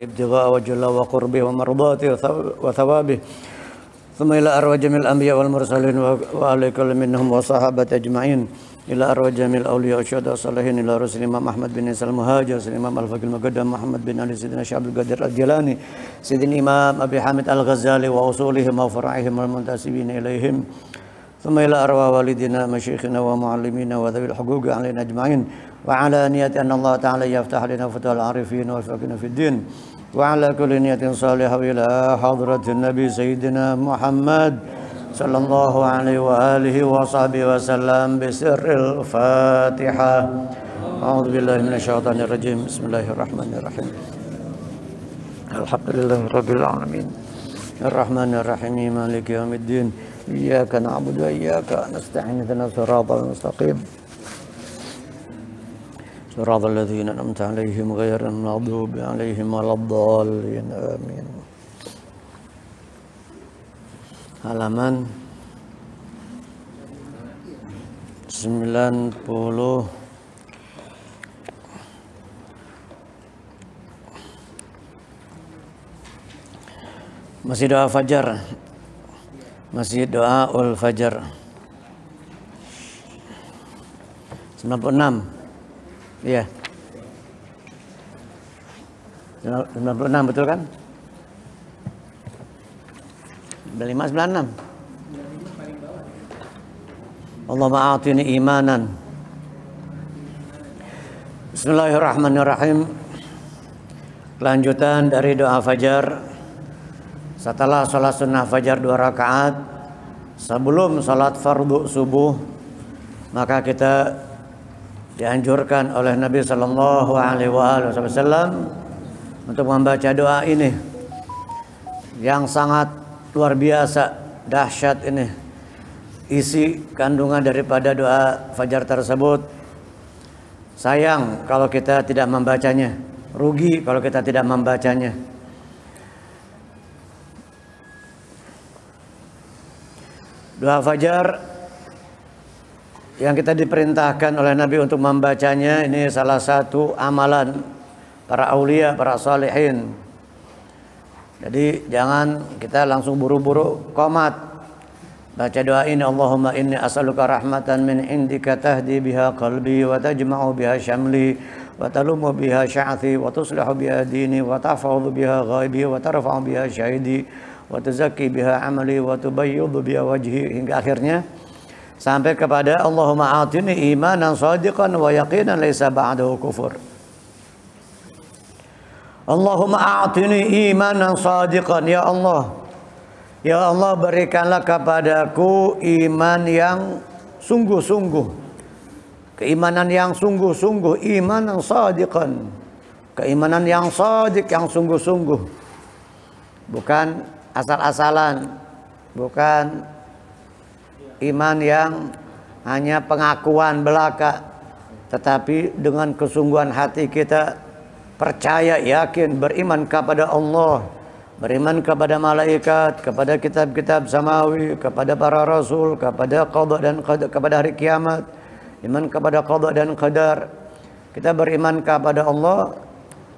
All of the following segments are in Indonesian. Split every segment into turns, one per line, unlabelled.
ابتغاء وجه الله وقربه ومرضاته وثوابه ثم إلى أرواح جميع الأنبياء والمرسلين وآل كل منهم وصحابة أجمعين إلى أرواح جميع الأولياء والشهداء والصالحين إلى رسول الإمام أحمد بن عيسى المهاجر سيدنا الإمام الفقيه المقدم محمد بن علي سيدنا الشيخ عبد القادر الجيلاني سيدنا الإمام أبي حامد الغزالي وأصولهم وفرعهم والمنتسبين إليهم ثم إلى أرواح والدنا مشايخنا ومعلمينا وذوي الحقوق علينا أجمعين وعلى نية أن الله تعالى يفتح لنا فتوح العارفين والفقهين في الدين وعلى كل نية صالحة إلى حضرة النبي سيدنا محمد صلى الله عليه وآله وصحبه وسلم بسر الفاتحة. أعوذ بالله من الشيطان الرجيم. بسم الله الرحمن الرحيم. الحمد لله رب العالمين الرحمن الرحيم مالك يوم الدين إياك نعبد وإياك نستعين اهدنا الصراط المستقيم صراط الذين أنعمت عليهم غير المغضوب عليهم ولا الضالين آمين. Halaman 90 masih doa fajar, masih doa ul fajar 96. Iya. 96 betul kan? 95 96. Allahumma a'tini imanan. Bismillahirrahmanirrahim. Kelanjutan dari doa fajar. Setelah salat sunnah fajar 2 rakaat, sebelum salat fardu subuh, maka kita dianjurkan oleh Nabi sallallahu alaihi wasallam untuk membaca doa ini yang sangat luar biasa, dahsyat ini. Isi kandungan daripada doa fajar tersebut. Sayang kalau kita tidak membacanya, rugi kalau kita tidak membacanya. Doa fajar yang kita diperintahkan oleh Nabi untuk membacanya, ini salah satu amalan para aulia, para salihin. Jadi jangan kita langsung buru-buru qomat. Baca doa ini, Allahumma inni as'aluka rahmatan min indika tahdi biha qalbi wa tajma'u biha syamli wa talumu biha sya'thi wa tuslihu biha dini wa tahfadhu biha ghaibi wa tarfa'u biha syahidi wa tuzakki biha amali wa tubayyidhu biha wajhi, hingga akhirnya sampai kepada Allahumma atini imanan shadiqan wa yaqinan laysa ba'dahu kufur. Allahumma a'tini imanan shadiqan, ya Allah. Ya Allah, berikanlah kepadaku iman yang sungguh-sungguh. Keimanan yang sungguh-sungguh, imanan shadiqan. Keimanan yang shadiq, yang sungguh-sungguh. Bukan asal-asalan, bukan iman yang hanya pengakuan belaka, tetapi dengan kesungguhan hati kita percaya, yakin, beriman kepada Allah, beriman kepada malaikat, kepada kitab-kitab samawi, kepada para rasul, kepada qada dan qadar, kepada hari kiamat, iman kepada qada dan qadar. Kita beriman kepada Allah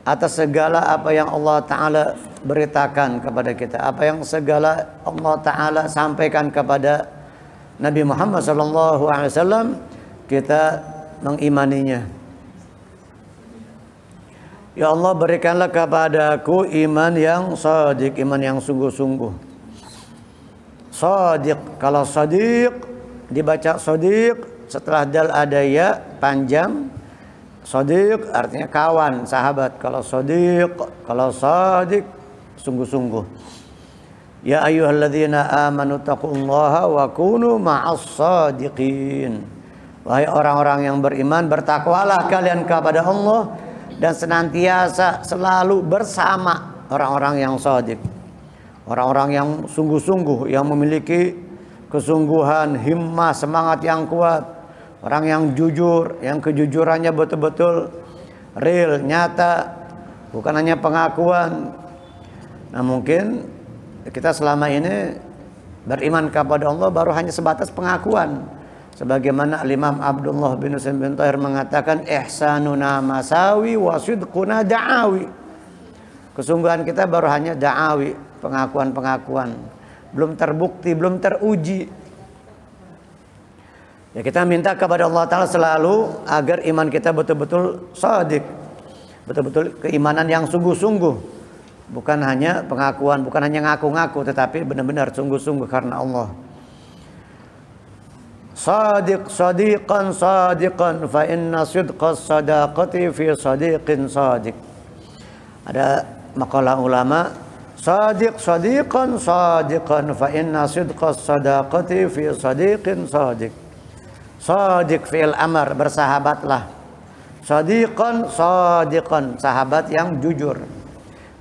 atas segala apa yang Allah Ta'ala beritakan kepada kita, apa yang segala Allah Ta'ala sampaikan kepada Nabi Muhammad SAW, kita mengimaninya. Ya Allah, berikanlah kepadaku iman yang shadiq, iman yang sungguh-sungguh. Shadiq, kalau shadiq dibaca shadiq, setelah dal ada ya panjang. Shadiq artinya kawan, sahabat. Kalau shadiq, kalau shadiq sungguh-sungguh. Ya ayyuhalladzina amanu taqullaha wa kunu ma'as shadiqin. Wahai orang-orang yang beriman, bertakwalah kalian kepada Allah dan senantiasa selalu bersama orang-orang yang shadiq. Orang-orang yang sungguh-sungguh, yang memiliki kesungguhan, himmah, semangat yang kuat. Orang yang jujur, yang kejujurannya betul-betul real, nyata, bukan hanya pengakuan. Nah, mungkin kita selama ini beriman kepada Allah baru hanya sebatas pengakuan. Sebagaimana Imam Abdullah bin Husain bin Tahir mengatakan, ihsanuna masawi wa sidquna da'awi. Kesungguhan kita baru hanya da'awi, pengakuan-pengakuan, belum terbukti, belum teruji. Ya, kita minta kepada Allah Ta'ala selalu agar iman kita betul-betul shadiq, betul-betul keimanan yang sungguh-sungguh, bukan hanya pengakuan, bukan hanya ngaku-ngaku, tetapi benar-benar sungguh-sungguh karena Allah. Shadiq sadiqan sadiqan fa inna sidqas sadaqati fi sadiqin sadiq. Ada makalah ulama, sadiq sadiqan sadiqan fa inna sidqas sadaqati fi sadiqin sadiq. Sadiq fi'il amr, bersahabatlah. Sadiqan sadiqan, sahabat yang jujur.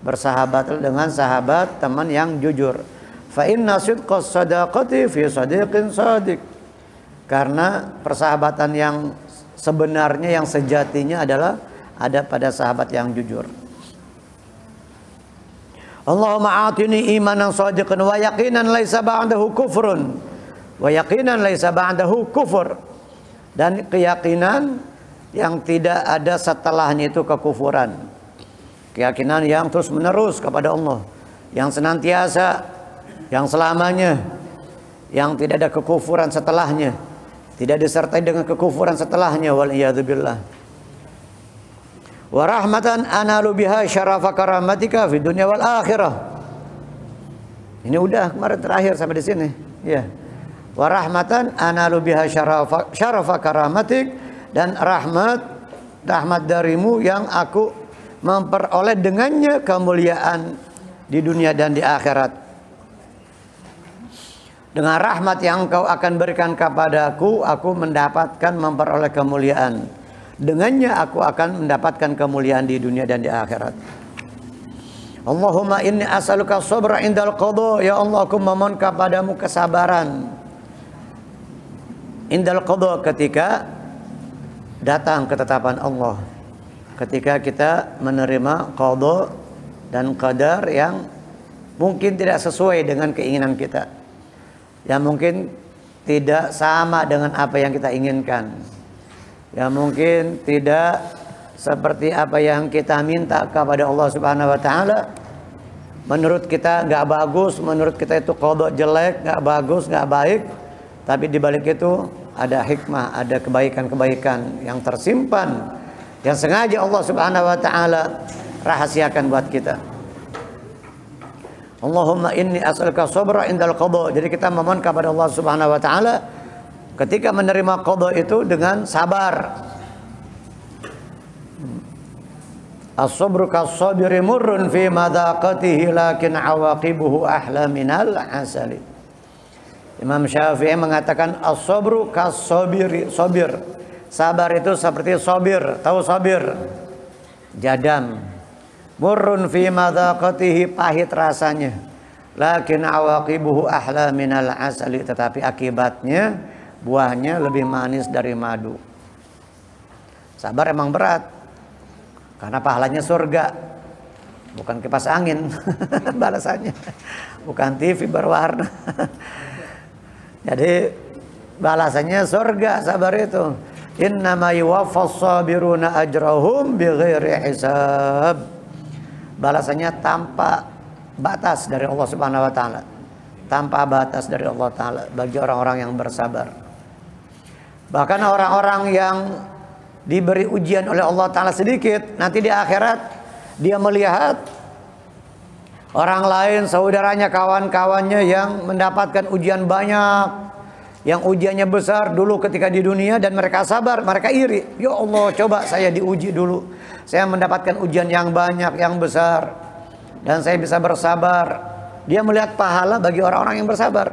Bersahabat dengan sahabat, teman yang jujur. Fa inna sidqas sadaqati fi sadiqin sadiq. Karena persahabatan yang sebenarnya, yang sejatinya adalah ada pada sahabat yang jujur. Allahumma atini imanan shadiqan wa yaqinan laisa ba'dahu kufrun wa yaqinan laisa ba'dahu kufur, dan keyakinan yang tidak ada setelahnya itu kekufuran. Keyakinan yang terus menerus kepada Allah, yang senantiasa, yang selamanya, yang tidak ada kekufuran setelahnya, tidak disertai dengan kekufuran setelahnya, wal iyadu billah. Wa rahmatan analu biha syarafa karamatika fi dunya wal akhirah. Ini udah kemarin terakhir sampai di sini. Ya. Wa rahmatan analu biha syarafa karamatik, dan rahmat darimu yang aku memperoleh dengannya kemuliaan di dunia dan di akhirat. Dengan rahmat yang Engkau akan berikan kepadaku, aku mendapatkan memperoleh kemuliaan. Dengannya aku akan mendapatkan kemuliaan di dunia dan di akhirat. Allahumma inni as'aluka sabra indal qada. Ya Allah, aku memohon kepadamu kesabaran indal qada, ketika datang ketetapan Allah, ketika kita menerima qada dan qadar yang mungkin tidak sesuai dengan keinginan kita, yang mungkin tidak sama dengan apa yang kita inginkan, yang mungkin tidak seperti apa yang kita minta kepada Allah Subhanahu wa taala. Menurut kita nggak bagus, menurut kita itu qada jelek, nggak bagus, nggak baik, tapi di balik itu ada hikmah, ada kebaikan-kebaikan yang tersimpan, yang sengaja Allah Subhanahu wa taala rahasiakan buat kita. Allahumma inni as'aluka sabra indal qada. Jadi kita memohon kepada Allah Subhanahu wa taala ketika menerima qada itu dengan sabar. As-sabru kas-sabri murrun fi madaqatihi lakin awaqibuhu ahla minal asali. Imam Syafi'i mengatakan as-sabru kas-sabri, sabir. Sabar itu seperti sabir, tahu sabir? Jadam. Murrun fi madaqatihi, pahit rasanya. Lakin awaqibuhu ahla minal asali, tetapi akibatnya, buahnya lebih manis dari madu. Sabar emang berat, karena pahalanya surga, bukan kipas angin balasannya, bukan TV berwarna. Jadi balasannya surga sabar itu. Innama yuwaffas sabiruna ajrahum bighairi hisab. Balasannya tanpa batas dari Allah Subhanahu wa taala. Tanpa batas dari Allah taala bagi orang-orang yang bersabar. Bahkan orang-orang yang diberi ujian oleh Allah taala sedikit, nanti di akhirat dia melihat orang lain, saudaranya, kawan-kawannya yang mendapatkan ujian banyak, yang ujiannya besar dulu ketika di dunia, dan mereka sabar, mereka iri. Ya Allah, coba saya diuji dulu, saya mendapatkan ujian yang banyak, yang besar, dan saya bisa bersabar. Dia melihat pahala bagi orang-orang yang bersabar.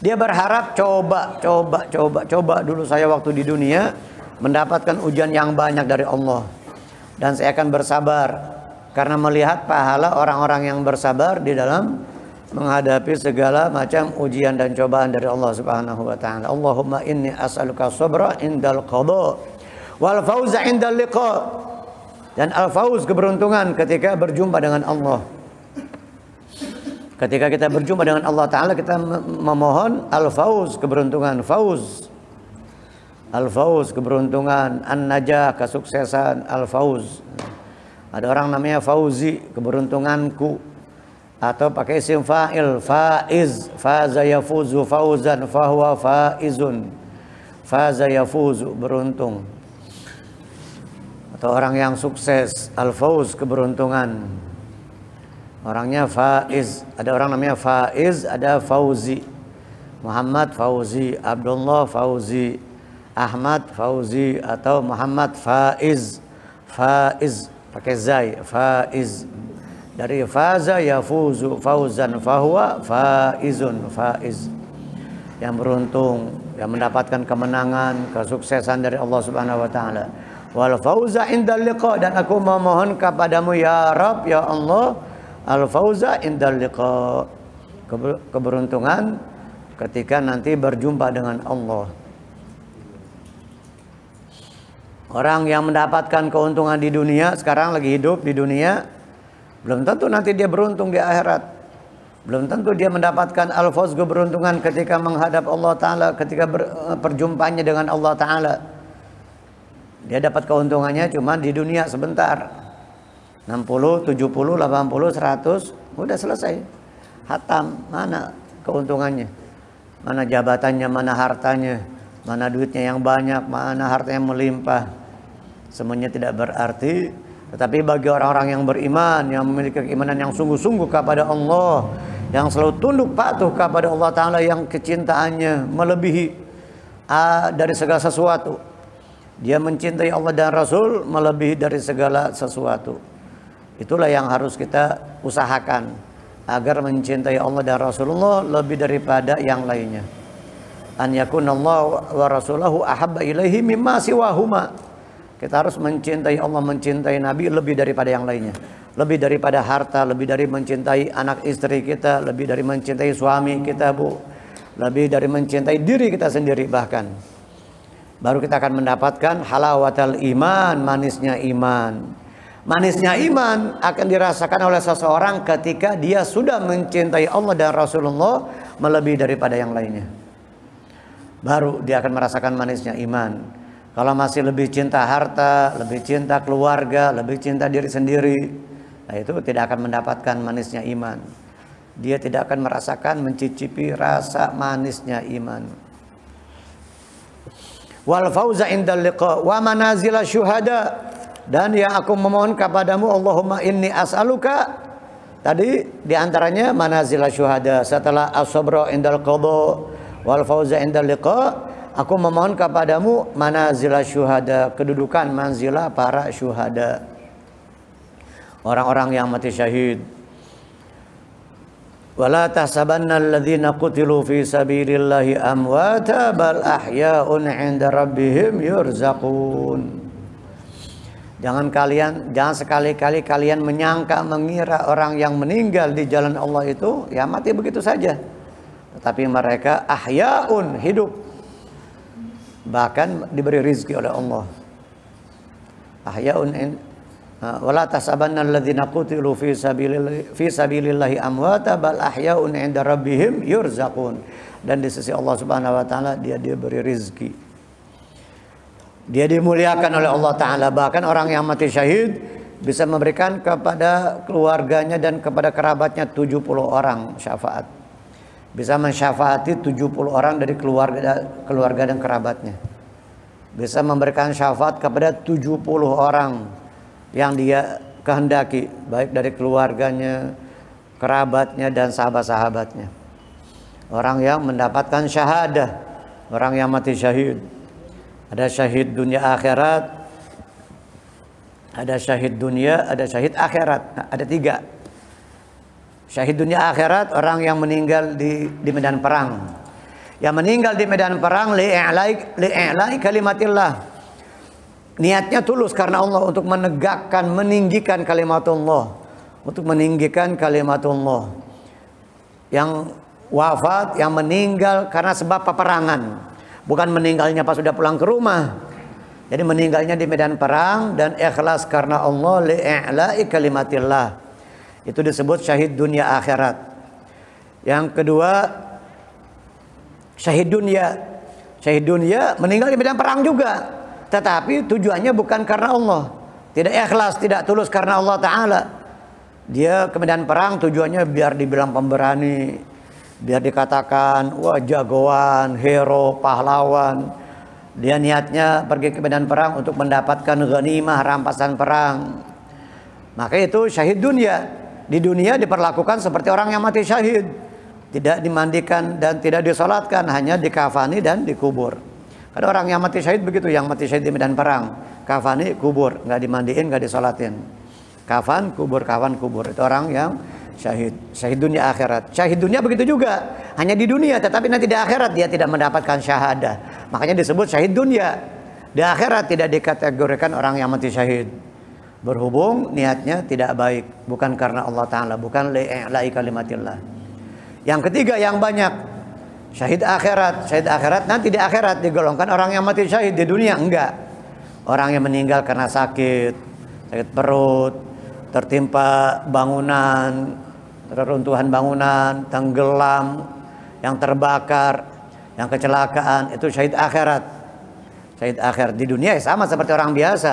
Dia berharap coba dulu saya waktu di dunia mendapatkan ujian yang banyak dari Allah, dan saya akan bersabar karena melihat pahala orang-orang yang bersabar di dalam menghadapi segala macam ujian dan cobaan dari Allah Subhanahu wa taala. Allahumma inni as'aluka sabra indal qada wal fauza indal liqa. Dan al-fauz, keberuntungan ketika berjumpa dengan Allah. Ketika kita berjumpa dengan Allah Ta'ala, kita memohon al-fauz, keberuntungan, fauz. Al-fauz, keberuntungan, an-najah, kesuksesan, al-fauz. Ada orang namanya Fauzi, keberuntunganku. Atau pakai isim fa'il, faiz, faza yafuzu fauzan fahuwa faizun. Faza yafuzu, beruntung. Atau orang yang sukses, al-fauz, keberuntungan. Orangnya faiz. Ada orang namanya faiz, ada fauzi. Muhammad Fauzi, Abdullah Fauzi, Ahmad Fauzi, atau Muhammad Faiz. Faiz pakai zai, faiz. Dari faza yafuzu fauzan fahuwa faizun, faiz. Yang beruntung, yang mendapatkan kemenangan, kesuksesan dari Allah Subhanahu wa taala. Wal fauza indal liqa, dan aku memohon kepadamu ya Rabb, ya Allah, al fauza indal liqa, keberuntungan ketika nanti berjumpa dengan Allah. Orang yang mendapatkan keuntungan di dunia, sekarang lagi hidup di dunia, belum tentu nanti dia beruntung di akhirat. Belum tentu dia mendapatkan al-fawz, keberuntungan ketika menghadap Allah Ta'ala, ketika perjumpaannya dengan Allah Ta'ala. Dia dapat keuntungannya cuma di dunia sebentar. 60, 70, 80, 100, udah selesai. Hatam, mana keuntungannya? Mana jabatannya, mana hartanya, mana duitnya yang banyak, mana hartanya yang melimpah. Semuanya tidak berarti. Tetapi bagi orang-orang yang beriman, yang memiliki keimanan yang sungguh-sungguh kepada Allah, yang selalu tunduk patuh kepada Allah Ta'ala, yang kecintaannya melebihi dari segala sesuatu. Dia mencintai Allah dan Rasul melebihi dari segala sesuatu. Itulah yang harus kita usahakan, agar mencintai Allah dan Rasulullah lebih daripada yang lainnya. An yakunallahu wa rasulahu ahabba ilaihi mimma siwahuma. Kita harus mencintai Allah, mencintai Nabi lebih daripada yang lainnya. Lebih daripada harta, lebih dari mencintai anak istri kita, lebih dari mencintai suami kita, Bu. Lebih dari mencintai diri kita sendiri bahkan. Baru kita akan mendapatkan halawatul iman, manisnya iman. Manisnya iman akan dirasakan oleh seseorang ketika dia sudah mencintai Allah dan Rasulullah melebihi daripada yang lainnya. Baru dia akan merasakan manisnya iman. Kalau masih lebih cinta harta, lebih cinta keluarga, lebih cinta diri sendiri, nah itu tidak akan mendapatkan manisnya iman. Dia tidak akan merasakan, mencicipi rasa manisnya iman. Wal fauza indal liqa wa manazila syuhada. Dan yang aku memohon kepadamu, Allahumma inni as'aluka, tadi diantaranya manazila syuhada, setelah as-sabra indal qadha wal fauza indal liqa, aku memohon kepadamu manazila syuhada, kedudukan manzilah para syuhada, orang-orang yang mati syahid. Wala tahsabanna alladhina qutilu fi sabilillahi amwata bal ahya'un 'inda rabbihim yurzaqun. Jangan sekali-kali kalian menyangka, mengira orang yang meninggal di jalan Allah itu ya mati begitu saja. Tetapi mereka ahya'un, hidup, bahkan diberi rizki oleh Allah. Ahya'un wala tahsabanna alladhina qutilu fi sabilillahi amwata bal ahya'un 'inda rabbihim yurzaqun. Dan di sisi Allah Subhanahu wa taala dia diberi rizki. Dia dimuliakan oleh Allah Ta'ala. Bahkan orang yang mati syahid bisa memberikan kepada keluarganya dan kepada kerabatnya 70 orang syafaat. Bisa mensyafaati 70 orang dari keluarga dan kerabatnya. Bisa memberikan syafaat kepada 70 orang yang dia kehendaki, baik dari keluarganya, kerabatnya, dan sahabat-sahabatnya. Orang yang mendapatkan syahadah, orang yang mati syahid. Ada syahid dunia akhirat, ada syahid dunia, ada syahid akhirat. Nah, ada 3. Syahid dunia akhirat, orang yang meninggal di medan perang. Yang meninggal di medan perang li'a'la'i kalimatillah. Niatnya tulus karena Allah, untuk menegakkan, meninggikan kalimatullah, untuk meninggikan kalimatullah. Yang wafat, yang meninggal karena sebab peperangan. Bukan meninggalnya pas sudah pulang ke rumah. Jadi meninggalnya di medan perang dan ikhlas karena Allah, li'a'la'i kalimatillah. Itu disebut syahid dunia akhirat. Yang kedua, syahid dunia. Syahid dunia meninggal di medan perang juga. Tetapi tujuannya bukan karena Allah. tidak ikhlas, tidak tulus karena Allah Ta'ala. Dia ke medan perang tujuannya biar dibilang pemberani, biar dikatakan wah jagoan, hero, pahlawan. Dia niatnya pergi ke medan perang untuk mendapatkan ghanimah, rampasan perang. Maka itu syahid dunia. Di dunia diperlakukan seperti orang yang mati syahid. Tidak dimandikan dan tidak disolatkan, hanya dikafani dan dikubur. Ada orang yang mati syahid begitu, yang mati syahid di medan perang, kafani, kubur, nggak dimandiin, nggak disolatin. Kafan, kubur, kafan, kubur. Itu orang yang syahid. Syahid dunia akhirat. Syahid dunia begitu juga, hanya di dunia, tetapi nanti di akhirat dia tidak mendapatkan syahadah. Makanya disebut syahid dunia. Di akhirat tidak dikategorikan orang yang mati syahid. Berhubung niatnya tidak baik, bukan karena Allah Ta'ala, bukan li'i'la'i kalimatillah. Yang ketiga yang banyak, syahid akhirat. Syahid akhirat nanti di akhirat digolongkan orang yang mati syahid. Di dunia enggak. Orang yang meninggal karena sakit, sakit perut, tertimpa bangunan, reruntuhan bangunan, tenggelam, yang terbakar, yang kecelakaan, itu syahid akhirat. Syahid akhirat. Di dunia sama seperti orang biasa,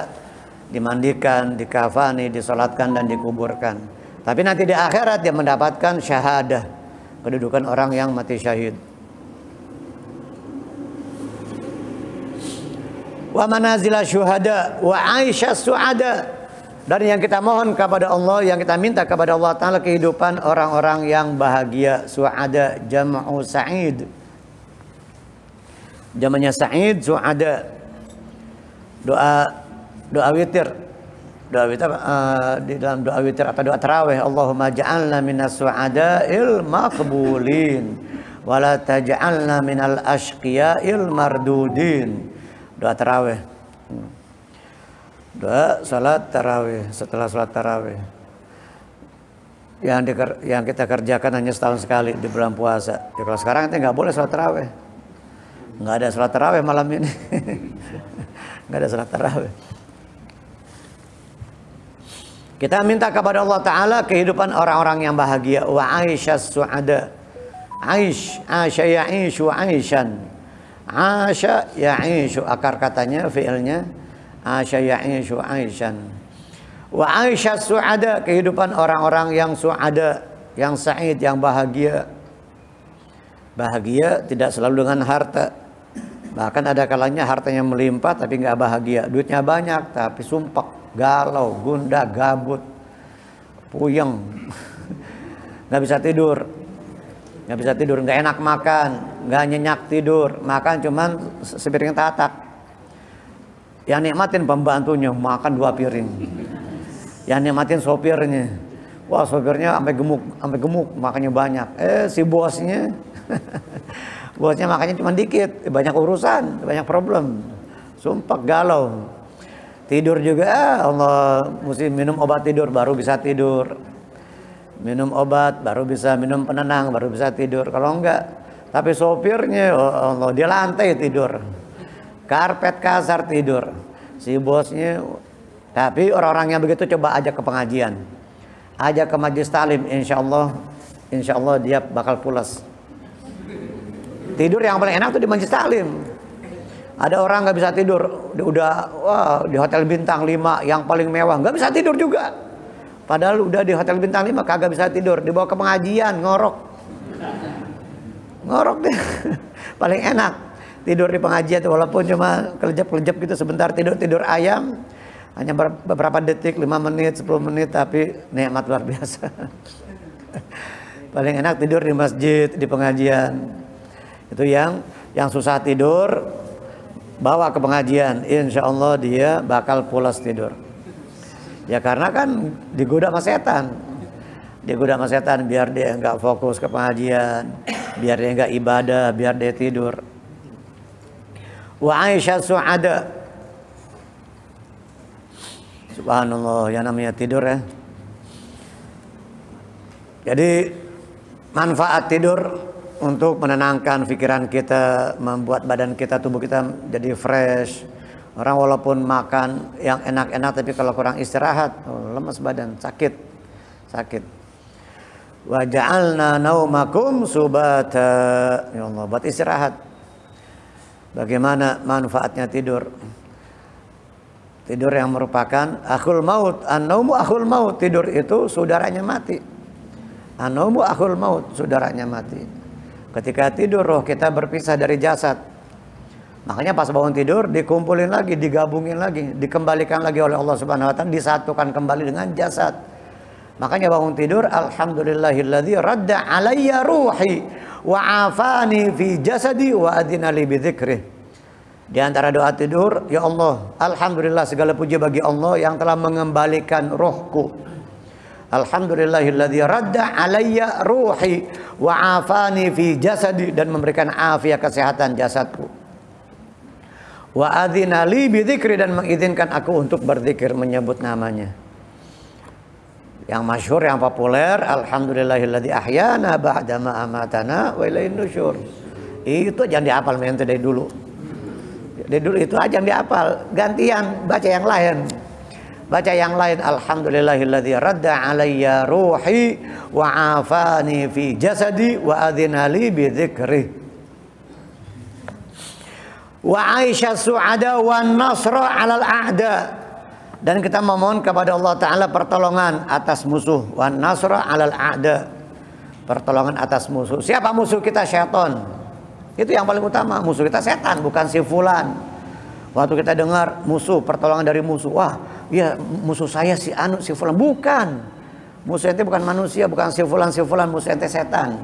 dimandikan, dikafani, disolatkan dan dikuburkan. Tapi nanti di akhirat dia mendapatkan syahadah, kedudukan orang yang mati syahid. Wa manazila syuhada wa aisha su'ada. Dan yang kita mohon kepada Allah, yang kita minta kepada Allah Ta'ala, kehidupan orang-orang yang bahagia. Su'ada jam'u sa'id. Jamannya sa'id, su'ada. Doa witir. Doa witir di dalam doa witir atau doa tarawih, Allahumma ja'alna minas su'ada'il maqbulin wa la taj'alna minal ashqiya'il mardudin. Doa tarawih. Doa salat tarawih, setelah salat tarawih. Yang kita kerjakan hanya setahun sekali di bulan puasa. Ya, kalau sekarang kita nggak boleh salat tarawih. Nggak ada salat tarawih malam ini. Nggak ada salat tarawih. Kita minta kepada Allah Ta'ala kehidupan orang-orang yang bahagia. Wa aisyas su'ada. Aisha ya'ishu aishan. Asya ya'ishu, akar katanya, fi'ilnya Asya ya'ishu aishan. Wa aisyas su'ada, kehidupan orang-orang yang su'ada, yang sa'id, yang bahagia. Bahagia tidak selalu dengan harta. Bahkan ada kalanya hartanya melimpah tapi nggak bahagia. Duitnya banyak tapi sumpah, galau, gundah, gabut, puyeng, nggak bisa tidur, nggak enak makan, nggak nyenyak tidur, makan cuman sepiring tatak. Yang nikmatin pembantunya, makan 2 piring. Yang nikmatin sopirnya, wah sopirnya sampai gemuk, makannya banyak. Si bosnya, bosnya makannya cuma dikit, banyak urusan, banyak problem, sumpah galau. Tidur juga, Allah mesti minum obat tidur baru bisa tidur. Minum obat baru bisa, minum penenang baru bisa tidur. Kalau enggak, tapi sopirnya, oh Allah, dia lantai tidur. Karpet kasar tidur. Si bosnya, tapi orang-orang yang begitu coba ajak ke pengajian. Ajak ke majelis talim, insya Allah dia bakal pulas. Tidur yang paling enak tuh di majelis talim. Ada orang nggak bisa tidur, udah di hotel bintang 5 yang paling mewah, nggak bisa tidur juga. Padahal udah di hotel bintang 5 kagak bisa tidur, dibawa ke pengajian ngorok deh. Paling enak tidur di pengajian tuh, walaupun cuma kelejap gitu sebentar, tidur ayam, hanya beberapa detik, 5 menit, 10 menit, tapi nikmat luar biasa. Paling enak tidur di masjid, di pengajian. Itu yang susah tidur, bawa ke pengajian, insya Allah dia bakal pulas tidur. Ya karena kan digoda sama setan. Digoda sama setan biar dia nggak fokus ke pengajian, biar dia nggak ibadah, biar dia tidur. Wa Aisyah su'ada. Subhanallah, yang namanya tidur ya. Jadi manfaat tidur untuk menenangkan pikiran kita, membuat badan kita, tubuh kita jadi fresh. Orang walaupun makan yang enak-enak tapi kalau kurang istirahat, lemas badan, sakit. Wa ja'alna naumakum subata. Ya Allah, buat istirahat. Bagaimana manfaatnya tidur? Tidur yang merupakan akhul maut. An-naumu akhul maut. Tidur itu saudaranya mati. An-naumu akhul maut, saudaranya mati. Ketika tidur roh kita berpisah dari jasad. Makanya pas bangun tidur dikumpulin lagi, digabungin lagi, dikembalikan lagi oleh Allah Subhanahu wa taala, disatukan kembali dengan jasad. Makanya bangun tidur, alhamdulillahilladzi radda alayya ruhi wa afani fi jasadi wa adina li bi dzikrih. Di antara doa tidur, ya Allah, alhamdulillah segala puji bagi Allah yang telah mengembalikan rohku. Alhamdulillahilladzi radda alayya ruhi wa afani fi jasadi, dan memberikan afiat kesehatan jasadku. Wa adzina li bi dzikri, dan mengizinkan aku untuk berzikir menyebut namanya. Yang masyhur, yang populer, alhamdulillahilladzi ahyana ba'da ma amatana wa ilaihin nusyur. Itu jangan dihafal mente dari dulu. Dari dulu itu aja yang dihafal, gantian baca yang lain. Baca yang lain, alhamdulillahilladzi radda alayya ruhi wa afani fi jasadi wa adzina li bi dzikri. Wa aisha su'ada wa nasra 'alal a'da, dan kita memohon kepada Allah taala pertolongan atas musuh. Wa nasra 'alal a'da, pertolongan atas musuh. Siapa musuh kita? Syaitan. Itu yang paling utama. Musuh kita setan, bukan si fulan. Waktu kita dengar musuh, pertolongan dari musuh, wah ya musuh saya si anu si fulan. Bukan. Musuh ente bukan manusia, bukan si fulan, musuh ente setan.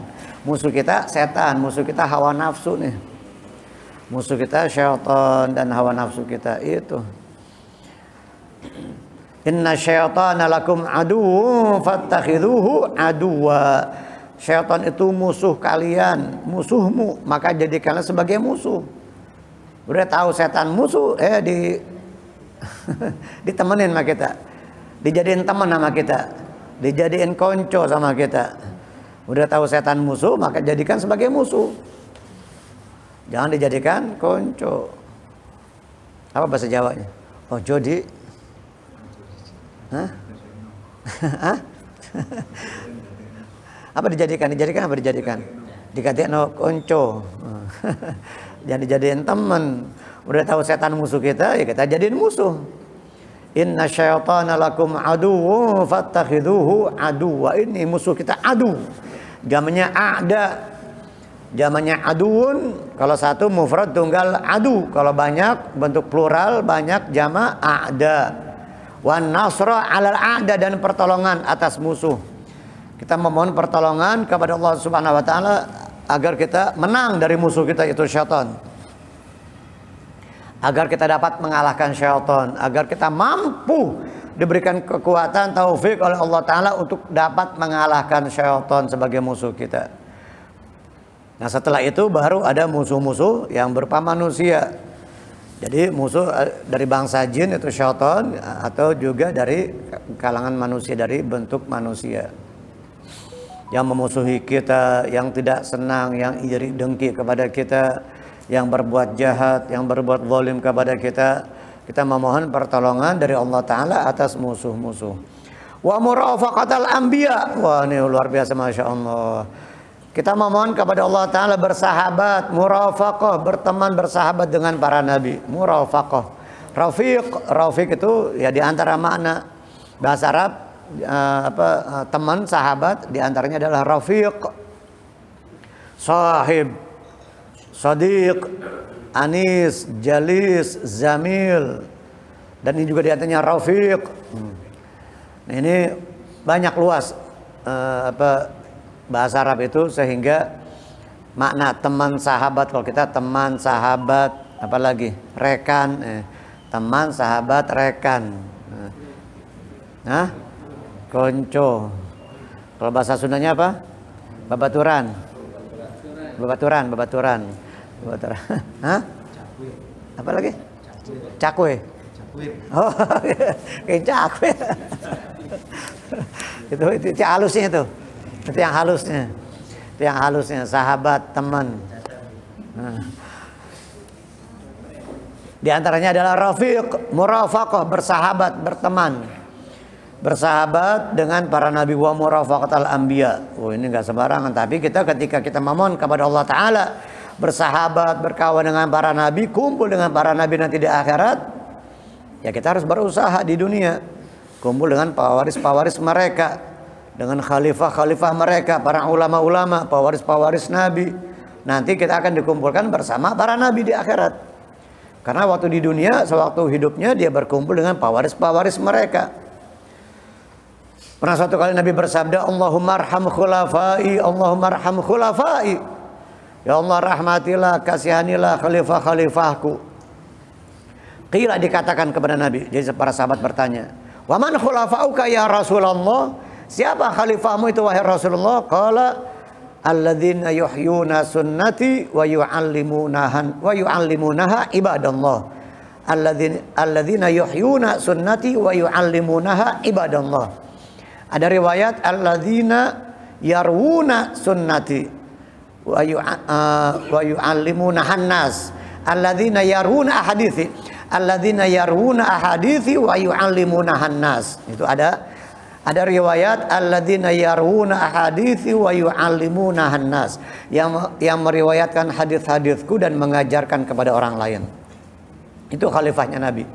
Musuh kita setan, musuh kita hawa nafsu nih. Musuh kita syaitan dan hawa nafsu kita itu. Inna syaitana lakum aduwwun fattakhidhuhu aduwwa. Syaitan itu musuh kalian, musuhmu, maka jadikanlah sebagai musuh. Udah tahu setan musuh, ditemenin sama kita, dijadiin teman sama kita, dijadiin konco sama kita. Udah tahu setan musuh, maka jadikan sebagai musuh. Jangan dijadikan konco. Apa bahasa Jawanya? Oh jodi. Hah? Hah? Apa dijadikan? Dijadikan apa dijadikan? Dikatain no konco. Jangan dijadiin teman. Udah tahu setan musuh kita, ya kita jadiin musuh. Inna syaitana lakum aduwwun fattakhidhuhu aduwwa. Ini musuh kita, adu. Jamannya a'da. Jamannya aduun. Kalau satu mufrad tunggal adu. Kalau banyak bentuk plural, banyak jama' a'da. Wan nasra 'alal a'da, dan pertolongan atas musuh. Kita memohon pertolongan kepada Allah Subhanahu wa taala agar kita menang dari musuh kita itu syaitan. Agar kita dapat mengalahkan syaitan, agar kita mampu diberikan kekuatan taufik oleh Allah taala untuk dapat mengalahkan syaitan sebagai musuh kita. Nah, setelah itu baru ada musuh-musuh yang berupa manusia. Jadi musuh dari bangsa jin itu syaitan, atau juga dari kalangan manusia, dari bentuk manusia yang memusuhi kita, yang tidak senang, yang iri dengki kepada kita, yang berbuat jahat, yang berbuat zalim kepada kita. Kita memohon pertolongan dari Allah taala atas musuh-musuh. Wa murafaqatal anbiya. Wah, ini luar biasa, masya Allah. Kita memohon kepada Allah taala bersahabat, murafaqah, berteman, bersahabat dengan para nabi. Murafaqah. Rafiq itu ya di antara makna bahasa Arab, teman, sahabat, diantaranya adalah rafiq, sahib, sadiq, anis, jalis, zamil, dan ini juga diantaranya rafiq. Nah, ini banyak luas bahasa Arab itu, sehingga makna teman, sahabat, kalau kita teman, sahabat, apalagi rekan, teman, sahabat, rekan, nah konco. Kalau bahasa Sundanya apa? Babaturan. Hah? Apa lagi? Cakwe. Oh, kayak cakwe. itu halusnya itu. Itu yang halusnya. Itu yang halusnya, sahabat, teman. Nah. Di antaranya adalah rafiq, murafaqah, bersahabat, berteman. Bersahabat dengan para nabi, wa murafaqatal anbiya. Oh, ini enggak sembarangan, tapi ketika kita memohon kepada Allah taala bersahabat, berkawan dengan para nabi, kumpul dengan para nabi nanti di akhirat, Ya kita harus berusaha di dunia, kumpul dengan pewaris-pewaris mereka, dengan khalifah-khalifah mereka, para ulama-ulama, pewaris-pewaris Nabi. Nanti kita akan dikumpulkan bersama para Nabi di akhirat. Karena waktu di dunia, sewaktu hidupnya dia berkumpul dengan pewaris-pewaris mereka. Pernah suatu kali Nabi bersabda, Allahumma arham khulafai, Allahumma arham khulafai. Ya Allah rahmatilah, kasihanilah khalifah-khalifahku. Qila, dikatakan kepada Nabi. Jadi para sahabat bertanya, wa man khulafauka ya Rasulullah? Siapa khalifahmu itu wahai Rasulullah? Qala alladzina yuhyuna sunnati wa yu'allimunaha ibadallah. Alladzina yuhyuna sunnati wa yu'allimunaha ibadallah. Ada riwayat alladzina yarwuna sunnati wa yu'allimunahan nas. Alladzina yarwuna ahadithi. Alladzina yarwuna ahadithi wa yu'allimunahan nas. Itu ada riwayat alladzina yarwuna ahadithi wa yu'allimunahan nas, yang meriwayatkan hadis-hadisku dan mengajarkan kepada orang lain. Itu khalifahnya Nabi.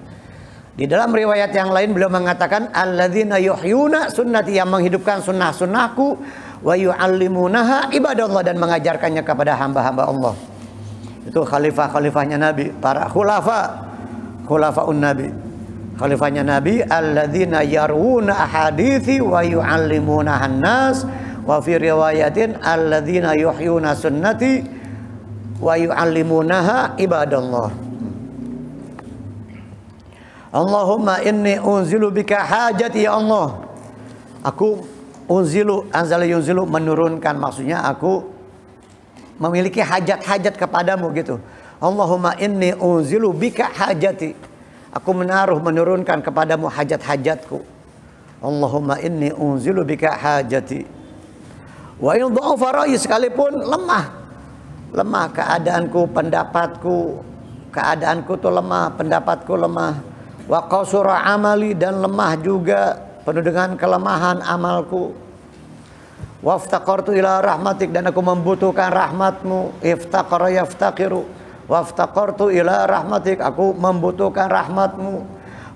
Di dalam riwayat yang lain beliau mengatakan alladzina yuhyuna sunnati, yang menghidupkan sunnah-sunnahku, wa yu'allimunaha ibadallah, dan mengajarkannya kepada hamba-hamba Allah. Itu khalifah-khalifahnya Nabi, para khulafaun Nabi. Khalifahnya Nabi alladzina yarwuna ahadithi wa yu'allimunahan nas, wa fi riwayatin alladzina yuhyuna sunnati wa yu'allimunaha ibadallah. Allahumma inni unzilu bika hajati, ya Allah. Aku anzala yunzilu, menurunkan, maksudnya aku memiliki hajat-hajat kepadamu gitu. Allahumma inni unzilu bika hajati. Aku menurunkan kepadamu hajat-hajatku. Allahumma inni unzilu bika hajati. Wa in dha'afa ra'yi, sekalipun lemah keadaanku, keadaanku tuh lemah, pendapatku lemah. Wa qasura amali, dan lemah juga, penuh dengan kelemahan amalku. Wa iftaqartu ila rahmatik, dan aku membutuhkan rahmatmu. Iftaqara yaftaqiru. Waftaqartu ila rahmatik, aku membutuhkan rahmatmu.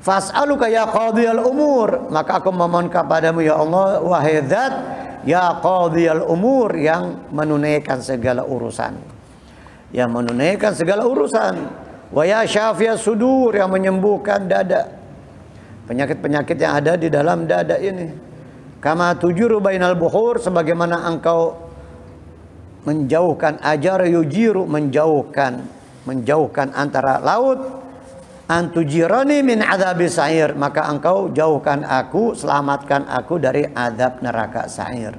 Fas'aluka ya qadiyal umur, maka aku memohon kepadamu ya Allah, wahai zat ya qadiyal umur, yang menunaikan segala urusan, yang menunaikan segala urusan. Wa ya syafiyas sudur, yang menyembuhkan dada, penyakit-penyakit yang ada di dalam dada ini. Kama tujuru bainal buhur, sebagaimana engkau menjauhkan, ajar yujiru, menjauhkan antara laut. Antujirani min adzabis sa'ir, maka engkau jauhkan aku, selamatkan aku dari azab neraka sa'ir.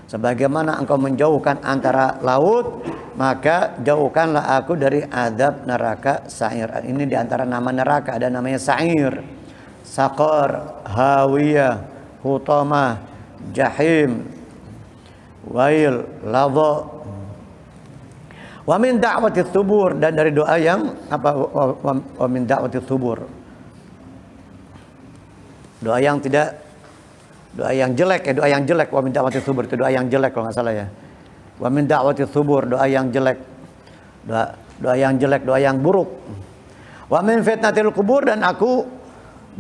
Sebagaimana engkau menjauhkan antara laut, maka jauhkanlah aku dari azab neraka sa'ir. Ini diantara nama neraka, ada namanya sa'ir, saqar, hawiyah, hutamah, jahim, wail, ladha. Wa min da'wati tsubur, dan dari doa yang apa, wa min da'wati tsubur, doa yang tidak, doa yang jelek, doa yang jelek. Wa min da'wati tsubur itu doa yang jelek kalau nggak salah ya. Wa min da'wati tsubur, doa yang jelek, doa yang jelek, doa yang buruk. Wa min fitnatil kubur, dan aku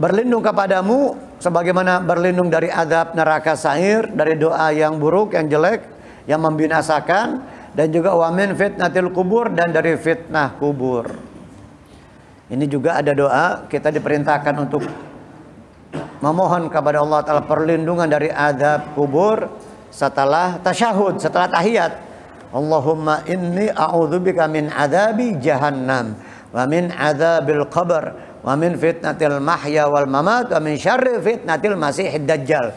berlindung kepadamu sebagaimana berlindung dari azab neraka sa'ir, dari doa yang buruk, yang jelek, yang membinasakan. Dan juga wa min fitnatil kubur, dan dari fitnah kubur. Ini juga ada doa, kita diperintahkan untuk memohon kepada Allah Ta'ala perlindungan dari azab kubur setelah tasyahud, setelah tahiyat. Allahumma inni a'udzubika min azabi jahannam, wa min azabil qabr, wa min fitnatil mahya wal mamat, wa min syarri fitnatil masihid dajjal.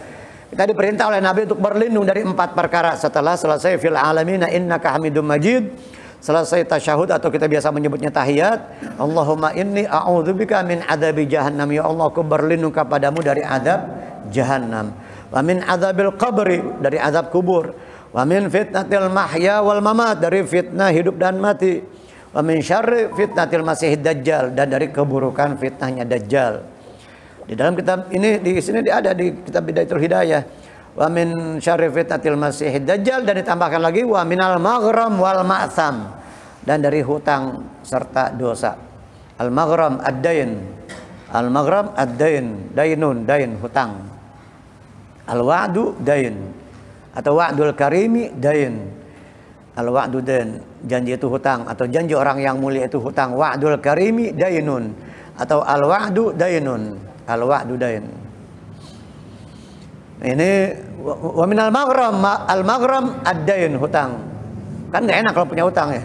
Kita diperintah oleh Nabi untuk berlindung dari 4 perkara setelah selesai fil alamina innaka hamidum majid, selesai tasyahud atau kita biasa menyebutnya tahiyat. Allahumma inni a'udzubika min adzabi jahannam, ya Allah aku berlindung kepadamu dari azab jahannam. Wa min adzabil qabri, dari azab kubur. Wa min fitnatil mahya wal mamat, dari fitnah hidup dan mati. Wa min syarri fitnatil masihid dajjal, dan dari keburukan fitnahnya dajjal. Di dalam kitab ini, di sini ada di kitab Bidayatul Hidayah, wa min syarri fitnatil masihid dajjal, dan ditambahkan lagi wa minal maghram wal ma'tham, dan dari hutang serta dosa. Al maghram ad-dain, Al-maghram ad-dain, dainun, dain hutang. Al-wa'du dain atau wa'dul karimi dain. Al-wa'du dain, janji itu hutang atau janji orang yang mulia itu hutang. Wa'dul karimi dainun atau al-wa'du dainun. Al-wa'du dain. Ini wa minal maghram, al-maghram ad-dain, hutang. Kan enggak enak kalau punya hutang ya.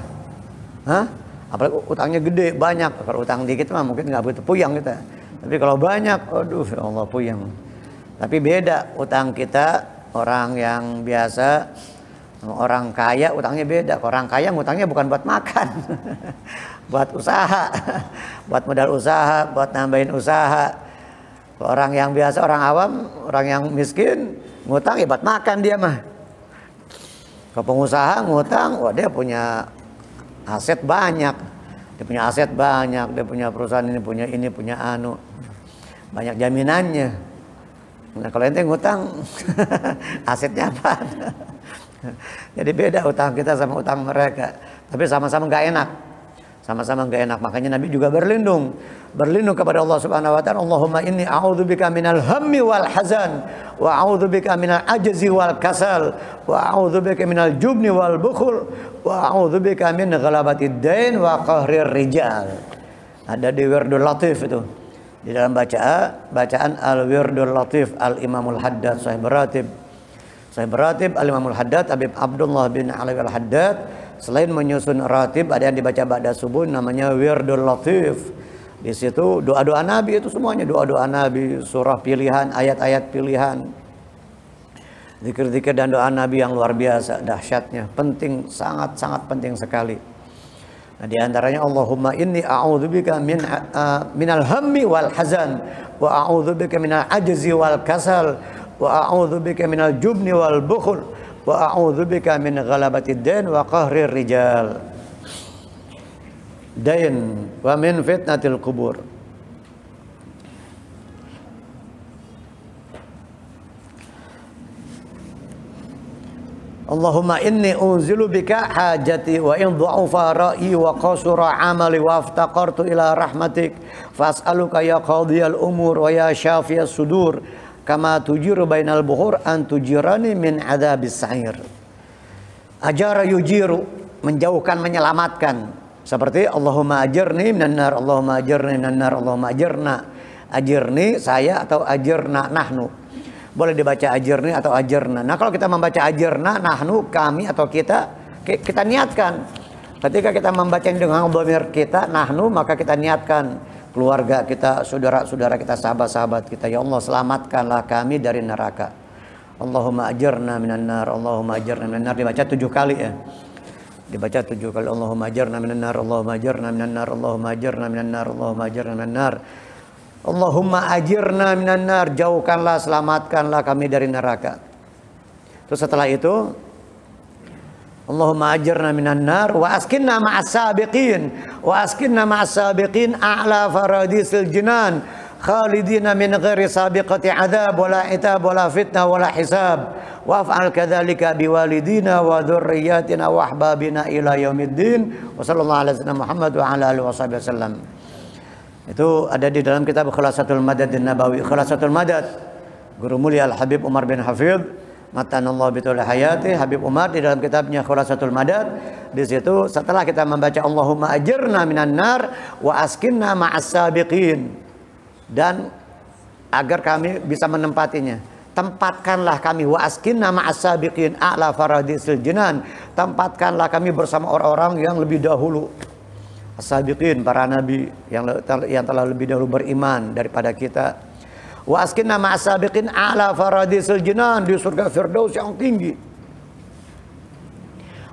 Hah? Apalagi utangnya gede, banyak. Kalau utang dikit mah mungkin enggak begitu puyang kita. Tapi kalau banyak, aduh ya Allah puyang. Tapi beda utang kita orang yang biasa. Orang kaya utangnya beda. Orang kaya utangnya bukan buat makan, buat usaha, buat modal usaha, buat nambahin usaha. Orang yang biasa, orang awam, orang yang miskin ngutang ya buat makan dia mah. Kalau pengusaha ngutang, wah dia punya aset banyak, dia punya aset banyak, dia punya perusahaan ini, punya anu, banyak jaminannya. Nah kalau ente ngutang, asetnya apa? Jadi beda utang kita sama utang mereka. Tapi sama-sama gak enak. Sama-sama gak enak. Makanya Nabi juga berlindung kepada Allah Subhanahu wa taala. Allahumma inni a'udzubika minal hammi wal hazan wa a'udzubika minal ajzi wal kasal wa a'udzubika minal jubni wal bukhul wa a'udzubika min ghalabatid dain wa qahrir rijal. Ada di Wirdul Latif itu. Di dalam bacaan Al-Wirdul Latif Al-Imamul Haddad Sahib Ratib Al-Imamul Haddad Habib Abdullah bin Ali Al-Haddad selain menyusun ratib ada yang dibaca ba'da subuh namanya Wirdul Latif. Di situ doa-doa Nabi itu semuanya doa-doa Nabi, surah pilihan, ayat-ayat pilihan. Zikir-zikir dan doa Nabi yang luar biasa dahsyatnya, penting, sangat-sangat penting sekali. Nah, di antaranya Allahumma inni a'udzubika minal hammi wal hazan wa a'udzubika minal ajzi wal kasal wa a'udzubika minal jubni wal bukhul wa a'udzubika min ghalabatid dain wa qahrir rijal. Dain wa min fitnatil kubur. Allahumma inni unzilu bika hajati wa in dha'ufa ra'i wa qasura amali wa aftaqartu ila rahmatik fas'aluka ya qadiyal umur wa ya syafiyas sudur kama tujiru bainal buhur an tujirani min adzabis sa'ir. Ajara yujiru, menjauhkan, menyelamatkan. Seperti Allahumma ajirni minan nar, Allahumma ajirni minan nar, Allahumma ajirna. Ajirni saya atau ajirna nahnu. Boleh dibaca ajirni atau ajirna. Nah kalau kita membaca ajirna, nahnu, kami atau kita niatkan. Ketika kita membaca dengan dhamir kita, nahnu, maka kita niatkan keluarga kita, saudara-saudara kita, sahabat-sahabat kita. Ya Allah selamatkanlah kami dari neraka. Allahumma ajirna minan nar, Allahumma ajirna minan nar. Dibaca 7 kali ya. Dibaca 7 kali. Allahumma ajirna minan nar, Allahumma ajirna minan nar, Allahumma ajirna minan nar, Allahumma ajirna minan nar. Allahumma ajirna minan nar, jauhkanlah, selamatkanlah kami dari neraka. Terus setelah itu Allahumma ajirna minan nar wa askinna ma'as sabiqin wa askinna ma'as sabiqin a'la faradisil jinan khalidina min ghairi sabiqati adab wala itab wala fitnah wala hisab waf'al kadzalika biwalidina wa dzurriyyatina wa ahbabina ila yaumiddin wa sallallahu alaihi wasallam Muhammad wa ala alihi wasallam. Itu ada di dalam kitab Khulasatul Madad Nabawi. Khulasatul Madad Guru Mulia Al-Habib Umar bin Hafidh Matanallahu bitul hayati. Habib Umar di dalam kitabnya Khulasatul Madad, di situ setelah kita membaca Allahumma ajirna minan nar wa askinna ma'as sabiqin, dan agar kami bisa menempatinya, tempatkanlah kami wa askinna ma'as sabiqin a'la faradisil jinan, tempatkanlah kami bersama orang-orang yang lebih dahulu, as-sabiqin, para nabi yang telah lebih dahulu beriman daripada kita. Wa askinna ma'as sabiqin a'la faradisil jinan, di surga Firdaus yang tinggi.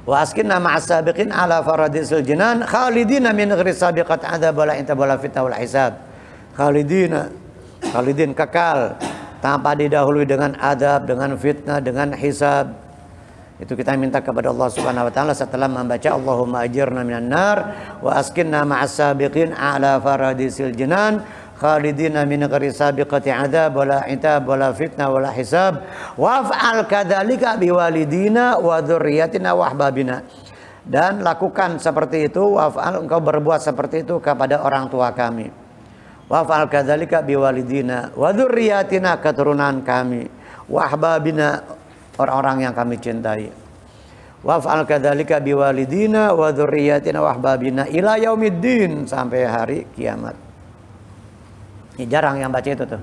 Wa askinna ma'as sabiqin a'la faradisil jinan khalidina min ghairi sabiqat adzab wala inta wala fitnah wal hisab. Khalidin kekal tanpa didahului dengan adab, dengan fitnah, dengan hisab. Itu kita minta kepada Allah Subhanahu wa taala setelah membaca Allahumma ajirna minan nar wa askinna ma'as sabiqin a'la faradisil jinan khalidina min ghairi sabiqati adzab wala itab wala fitnah wala hisab waf'al kadzalika biwalidina wa dzurriyyatina wa ahbabina, dan lakukan seperti itu, waf'al, engkau berbuat seperti itu kepada orang tua kami, Waf'al kadzalika biwalidina wa dzurriyyatina, keturunan kami, wa ahbabina, orang-orang yang kami cintai. Waf'al kadzalika biwalidina wa dzurriyyatina wa ahbabina ila yaumiddin, sampai hari kiamat. Ini jarang yang baca itu tuh.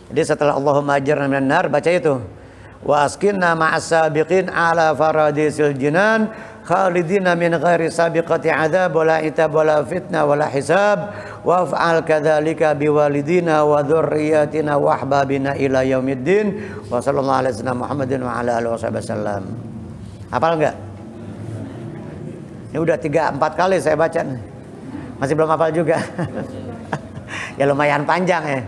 Jadi setelah Allahumma ajirna minan nar, baca itu. Wa askinna ma'as sabiqin ala faradisil jinan khalidina min ghairi sabiqati adzab wala itab wala fitnah wala hisab. Waf'al kadzalika biwalidina wa dzurriyyatina wa ahbabina ila yaumiddin. Wa sallallahu alaihi wasallam Muhammadin wa ala alihi wasallam. Hafal enggak? Ini udah 3-4 kali saya baca nih. Masih belum hafal juga. Ya lumayan panjang ya.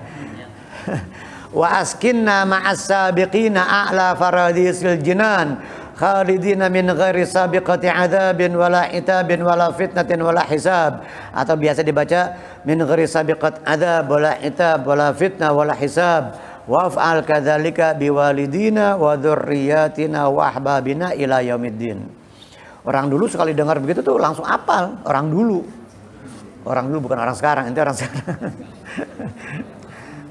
Wa askinna ma'as sabiqina a'la faradisil jinan khalidina min ghairi sabiqati adzabin wala itabin wala fitnatin wala hisab. Atau biasa dibaca min ghairi sabiqat adzab wala itab wala fitnah wala hisab. Waf'al kadzalika biwalidina wa dzurriyyatina wa ahbabina ila yaumiddin. Orang dulu sekali dengar begitu tuh langsung hafal. Orang dulu bukan orang sekarang, itu orang sekarang.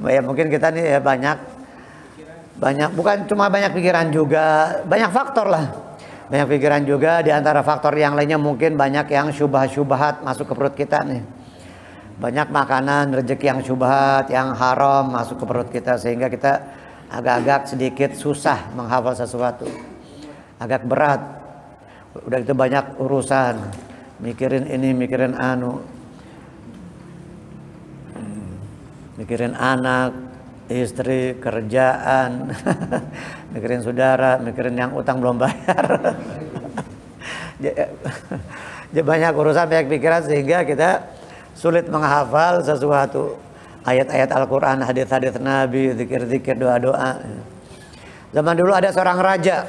Ya mungkin kita nih ya banyak, bukan cuma banyak pikiran juga, banyak faktor lah. Banyak pikiran juga, di antara faktor yang lainnya mungkin banyak yang syubhat-syubhat masuk ke perut kita nih. Banyak makanan, rezeki yang syubhat, yang haram masuk ke perut kita, sehingga kita agak-agak sedikit susah menghafal sesuatu. Agak berat. Udah itu banyak urusan, mikirin ini, mikirin anu. Mikirin anak, istri, kerjaan, mikirin saudara, mikirin yang utang belum bayar. Jadi banyak urusan, banyak pikiran, sehingga kita sulit menghafal sesuatu. Ayat-ayat Al-Quran, hadits-hadits Nabi, zikir-zikir, doa-doa. Zaman dulu ada seorang raja.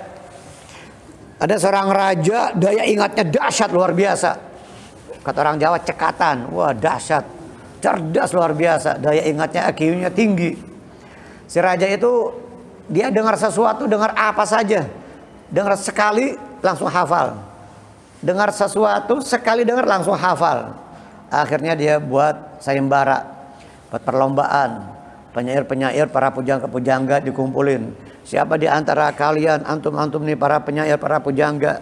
Ada seorang raja, daya ingatnya dahsyat luar biasa. Kata orang Jawa, cekatan. Wah, dahsyat. Cerdas luar biasa, daya ingatnya, IQ-nya tinggi. Si raja itu dia dengar sesuatu, dengar apa saja, dengar sekali langsung hafal. Dengar sesuatu sekali dengar langsung hafal. Akhirnya dia buat sayembara, buat perlombaan. Penyair-penyair, para pujangga-pujangga dikumpulin. Siapa di antara kalian, antum-antum nih para penyair, para pujangga,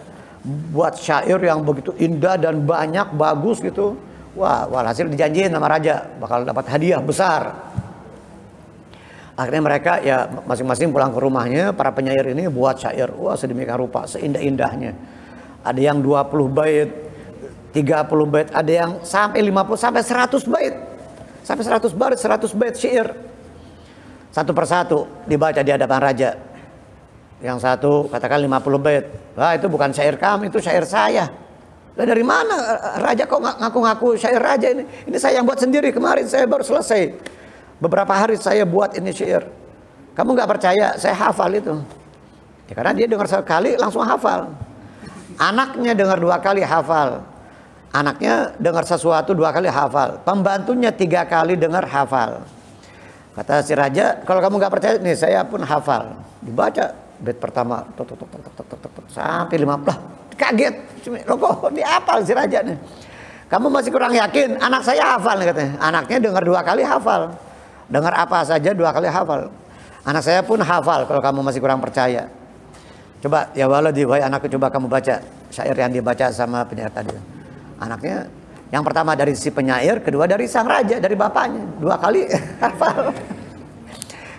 buat syair yang begitu indah dan banyak, bagus gitu. Wah, walhasil dijanjiin sama raja bakal dapat hadiah besar. Akhirnya mereka ya masing-masing pulang ke rumahnya, para penyair ini buat syair. Wah, sedemikian rupa, seindah-indahnya. Ada yang 20 bait, 30 bait, ada yang sampai 50 sampai 100 bait. Sampai 100 bait, 100 bait syair. Satu persatu dibaca di hadapan raja. Yang satu katakan 50 bait. Wah, itu bukan syair kamu, itu syair saya. Lah dari mana raja kok ngaku-ngaku syair raja ini? Ini saya yang buat sendiri, kemarin saya baru selesai. Beberapa hari saya buat ini syair. Kamu nggak percaya? Saya hafal itu. Ya, karena dia dengar sekali langsung hafal. Anaknya dengar 2 kali hafal. Anaknya dengar sesuatu 2 kali hafal. Pembantunya 3 kali dengar hafal. Kata si raja, kalau kamu nggak percaya, nih saya pun hafal. Dibaca bait pertama, sampai 50. Kaget, loh kok dihafal si raja nih. Kamu masih kurang yakin? Anak saya hafal nih katanya. Anaknya dengar 2 kali hafal. Dengar apa saja 2 kali hafal. Anak saya pun hafal, kalau kamu masih kurang percaya. Coba ya waladi, wahai anakku, coba kamu baca syair yang dibaca sama penyair tadi. Anaknya yang pertama dari si penyair, kedua dari sang raja, dari bapaknya. 2 kali hafal.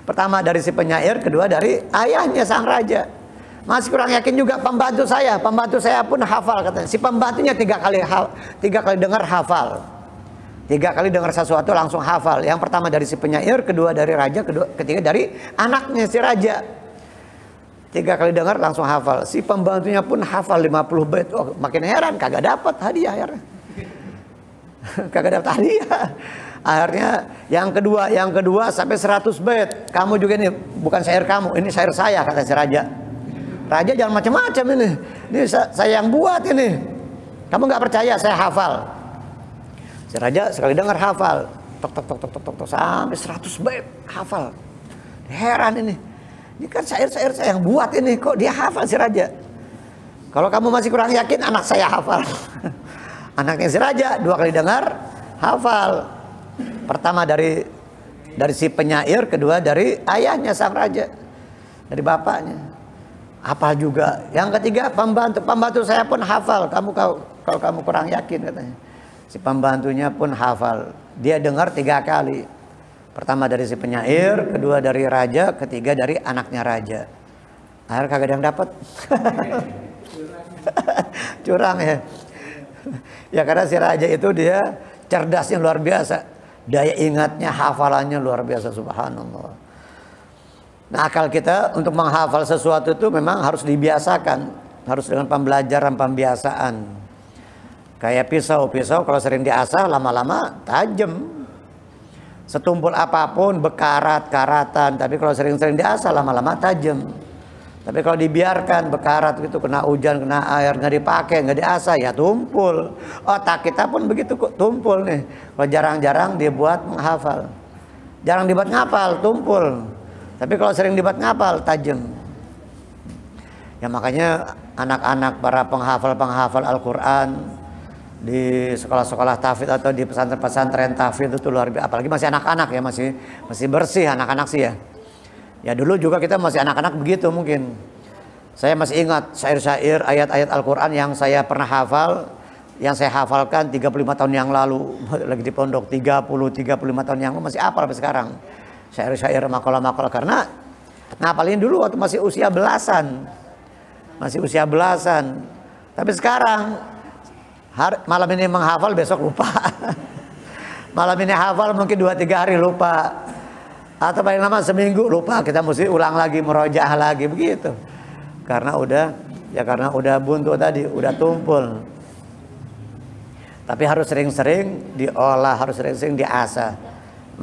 Pertama dari si penyair, kedua dari ayahnya sang raja. Masih kurang yakin juga pembantu saya pun hafal katanya. Si pembantunya 3 kali dengar hafal. 3 kali dengar sesuatu langsung hafal. Yang pertama dari si penyair, kedua dari raja, ketiga dari anaknya si raja. 3 kali dengar langsung hafal. Si pembantunya pun hafal 50 bait. Oh, makin heran, kagak dapat hadiah akhirnya. Kagak dapat hadiah. Akhirnya yang kedua sampai 100 bait. Kamu juga ini bukan syair kamu, ini syair saya, kata si raja. Raja jangan macam-macam ini. Ini saya yang buat ini. Kamu nggak percaya saya hafal. Si raja sekali dengar hafal. Tok sampai 100 bait hafal. Heran ini. Ini kan syair-syair saya yang buat ini, kok dia hafal si raja. Kalau kamu masih kurang yakin, anak saya hafal. Anaknya si raja 2 kali dengar hafal. Pertama dari si penyair, kedua dari ayahnya sang raja, dari bapaknya. Hafal juga. Yang ketiga pembantu saya pun hafal. Kalau kamu kurang yakin katanya. Si pembantunya pun hafal. Dia dengar 3 kali. Pertama dari si penyair, kedua dari raja, ketiga dari anaknya raja. Akhirnya kagak ada yang dapat. Curang ya. Ya karena si raja itu dia cerdasnya luar biasa. Daya ingatnya, hafalannya luar biasa, subhanallah. Nah, akal kita untuk menghafal sesuatu itu memang harus dibiasakan. Harus dengan pembelajaran, pembiasaan. Kayak pisau kalau sering diasah lama-lama tajam. Setumpul apapun bekarat-karatan, tapi kalau sering-sering diasah lama-lama tajam. Tapi kalau dibiarkan bekarat gitu, kena hujan, kena air, nggak dipakai, nggak diasah, ya tumpul. Otak kita pun begitu kok, tumpul nih. Kalau jarang-jarang dibuat menghafal. Jarang dibuat ngapal, tumpul. Tapi kalau sering dibuat ngapal, tajam. Ya makanya anak-anak para penghafal Al-Quran di sekolah-sekolah tahfidz atau di pesantren-pesantren tahfidz itu luar biasa. Apalagi masih anak-anak ya, masih bersih anak-anak sih ya. Ya dulu juga kita masih anak-anak begitu mungkin. Saya masih ingat syair-syair, ayat-ayat Al-Quran yang saya pernah hafal, yang saya hafalkan 35 tahun yang lalu, lagi di pondok, 35 tahun yang lalu, masih hafal sampai sekarang. Syair-syair, makalah-makalah, karena ngapalin dulu waktu masih usia belasan. Tapi sekarang malam ini menghafal, besok lupa. Malam ini hafal mungkin 2-3 hari lupa. Atau paling lama seminggu lupa, kita mesti ulang lagi, murojaah lagi begitu. Karena udah buntu tadi, udah tumpul. Tapi harus sering-sering diolah, harus sering-sering diasah.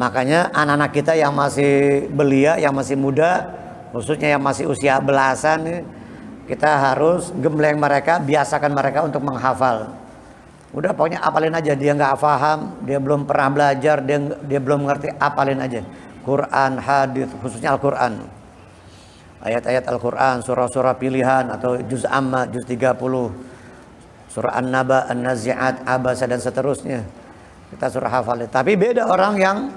Makanya anak-anak kita yang masih belia, yang masih muda, khususnya yang masih usia belasan, kita harus gembleng mereka, biasakan mereka untuk menghafal. Udah pokoknya apalin aja, dia nggak paham, dia belum pernah belajar, dia belum ngerti, apalin aja. Quran, hadis, khususnya Al-Quran. Ayat-ayat Al-Quran, surah-surah pilihan atau juz amma, juz 30. Surah An-Naba, An-Nazi'at, Abasa dan seterusnya. Kita surah hafal. Tapi beda orang yang